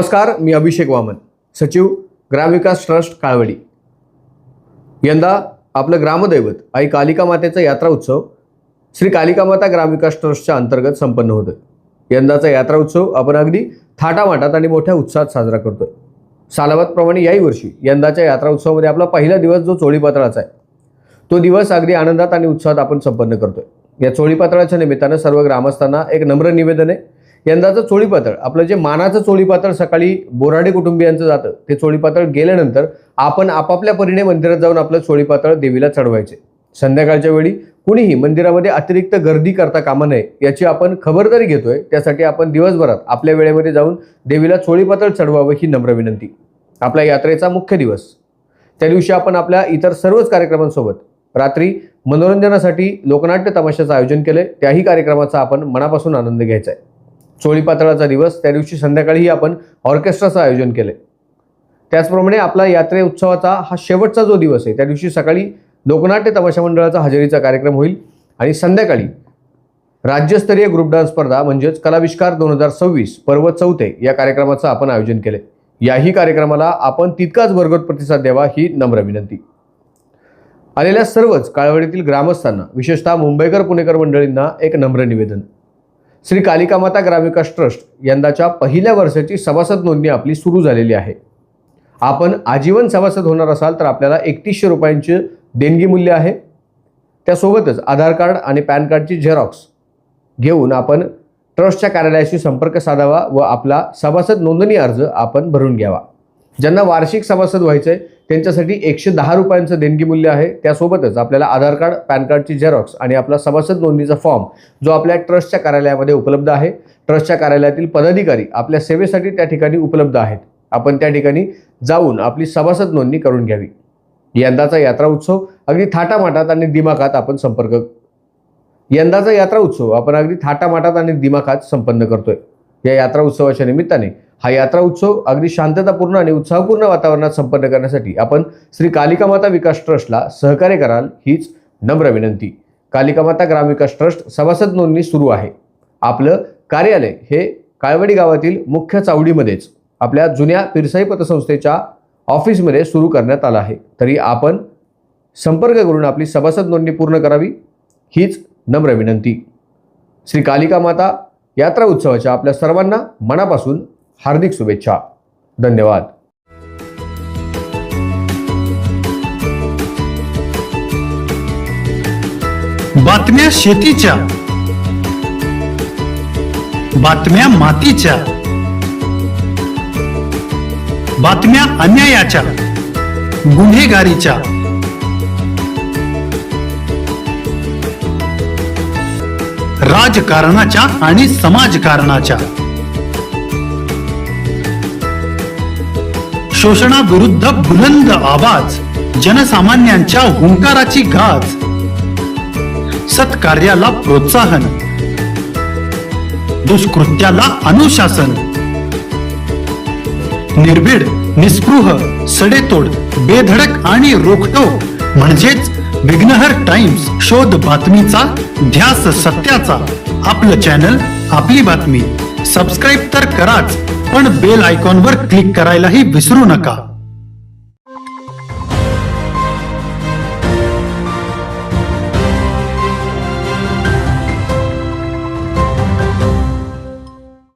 नमस्कार, मी अभिषेक वामन, सचिव ग्रामविकास ट्रस्ट काळवडी। यंदा आपलं ग्रामदैवत आई कालिका मातेचा यात्रा उत्सव श्री कालिका माता ग्रामविकास ट्रस्टच्या अंतर्गत संपन्न होतोय। यंदाचा यात्रा उत्सव आपण अगदी थाटामाटात आणि मोठ्या उत्साहात साजरा करतोय। सालाबादप्रमाणे याही वर्षी यंदाच्या यात्रा उत्सवामध्ये आपला पहिला दिवस जो चोळीपातळाचा आहे, तो दिवस अगदी आनंदात आणि उत्साहात आपण संपन्न करतोय। या चोळीपातळाच्या निमित्तानं सर्व ग्रामस्थांना एक नम्र निवेदन आहे। यंदाचं चोळीपातळ, आपलं जे मानाचं चोळीपातळ सकाळी बोराडे कुटुंबियांचं जातं, ते चोळीपातळ गेल्यानंतर आपण आपापल्या परीने मंदिरात जाऊन आपलं चोळीपातळ देवीला चढवायचे। संध्याकाळच्या वेळी कुणीही मंदिरामध्ये अतिरिक्त गर्दी करता कामा नये याची आपण खबरदारी घेतोय। त्यासाठी आपण दिवसभरात आपल्या वेळेमध्ये जाऊन देवीला चोळीपातळ चढवावं ही नम्र विनंती। आपल्या यात्रेचा मुख्य दिवस, त्या दिवशी आपण आपल्या इतर सर्वच कार्यक्रमांसोबत रात्री मनोरंजनासाठी लोकनाट्य तमाशाचं आयोजन केलंय। त्याही कार्यक्रमाचा आपण मनापासून आनंद घ्यायचा आहे। चोळीपातळाचा दिवस, त्या दिवशी संध्याकाळीही आपण ऑर्केस्ट्राचं आयोजन केलंय। त्याचप्रमाणे आपला यात्रे उत्सवाचा हा शेवटचा जो दिवस आहे, त्या दिवशी सकाळी लोकनाट्य तमाशा मंडळाचा हजेरीचा कार्यक्रम होईल आणि संध्याकाळी राज्यस्तरीय ग्रुप डान्स स्पर्धा म्हणजेच कलाविष्कार 2026 पर्व 4 या कार्यक्रमाचं आपण आयोजन केले। याही कार्यक्रमाला आपण तितकाच भरघोस प्रतिसाद द्यावा ही नम्र विनंती। आलेल्या सर्वच काळवडीतील ग्रामस्थांना, विशेषतः मुंबईकर पुणेकर मंडळींना एक नम्र निवेदन। श्री कालिका माता ग्रामविकास ट्रस्ट यंदाच्या पहिल्या वर्षाची सभासद नोंदणी आपली सुरू झालेली आहे। आपण आजीवन सभासद होणार असाल तर आपल्याला 3100 रुपयांचे देणगी मूल्य आहे। त्यासोबतच आधार कार्ड आणि पॅन कार्डची झेरॉक्स घेऊन आपण ट्रस्टच्या कार्यालयाशी संपर्क साधावा व आपला सभासद नोंदणी अर्ज आपण भरून घ्यावा। ज्यांना वार्षिक सभासद व्हायचे त्यांच्यासाठी 110 रुपयांचं देणगी मूल्य आहे। त्यासोबतच आपल्याला आधार कार्ड, पॅन कार्डची झेरॉक्स आणि आपला सभासद नोंदणीचा फॉर्म जो आपल्या ट्रस्टच्या कार्यालयामध्ये उपलब्ध आहे। ट्रस्टच्या कार्यालयातील पदाधिकारी आपल्या सेवेसाठी त्या ठिकाणी उपलब्ध आहेत। आपण त्या ठिकाणी जाऊन आपली सभासद नोंदणी करून घ्यावी। यंदाचा यात्रा उत्सव अगदी थाटामाटात आणि दिमाखात आपण संपन्न करतोय। या यात्रा उत्सवाच्या निमित्ताने हा यात्रा उत्सव अगदी शांततापूर्ण आणि उत्साहपूर्ण वातावरणात संपन्न करण्यासाठी आपण श्री कालिका माता विकास ट्रस्टला सहकार्य कराल हीच नम्र विनंती। कालिका माता ग्रामविकास ट्रस्ट सभासद नोंदणी सुरू आहे। आपलं कार्यालय हे काळवडी गावातील मुख्य चावडीमध्येच आपल्या जुन्या पिरसाई पतसंस्थेच्या ऑफिसमध्ये सुरू करण्यात आलं आहे। तरी आपण संपर्क करून आपली सभासद नोंदणी पूर्ण करावी हीच नम्र विनंती। श्री कालिका माता यात्रा उत्सवाच्या आपल्या सर्वांना मनापासून हार्दिक शुभेच्छा। धन्यवाद। बातम्या शेतीच्या, बातम्या मातीच्या, बातम्या अन्यायाच्या, गुन्हेगारीच्या, राजकारणाच्या आणि समाजकारणाच्या, शोषणाविरुद्ध बुलंद आवाज, जनसामान्यांच्या हुंकाराची गाज, सत्कार्याला प्रोत्साहन, दुष्कृत्याला अनुशासन, निर्भीड, निस्पृह, सडेतोड, बेधडक आणि रोखटोक म्हणजेच विघ्नहर टाइम्स। शोध बातमीचा, ध्यास सत्याचा। आपलं चॅनल, आपली बातमी। सबस्क्राईब तर कराच, पण बेल आयकॉनवर क्लिक करायलाही विसरू नका।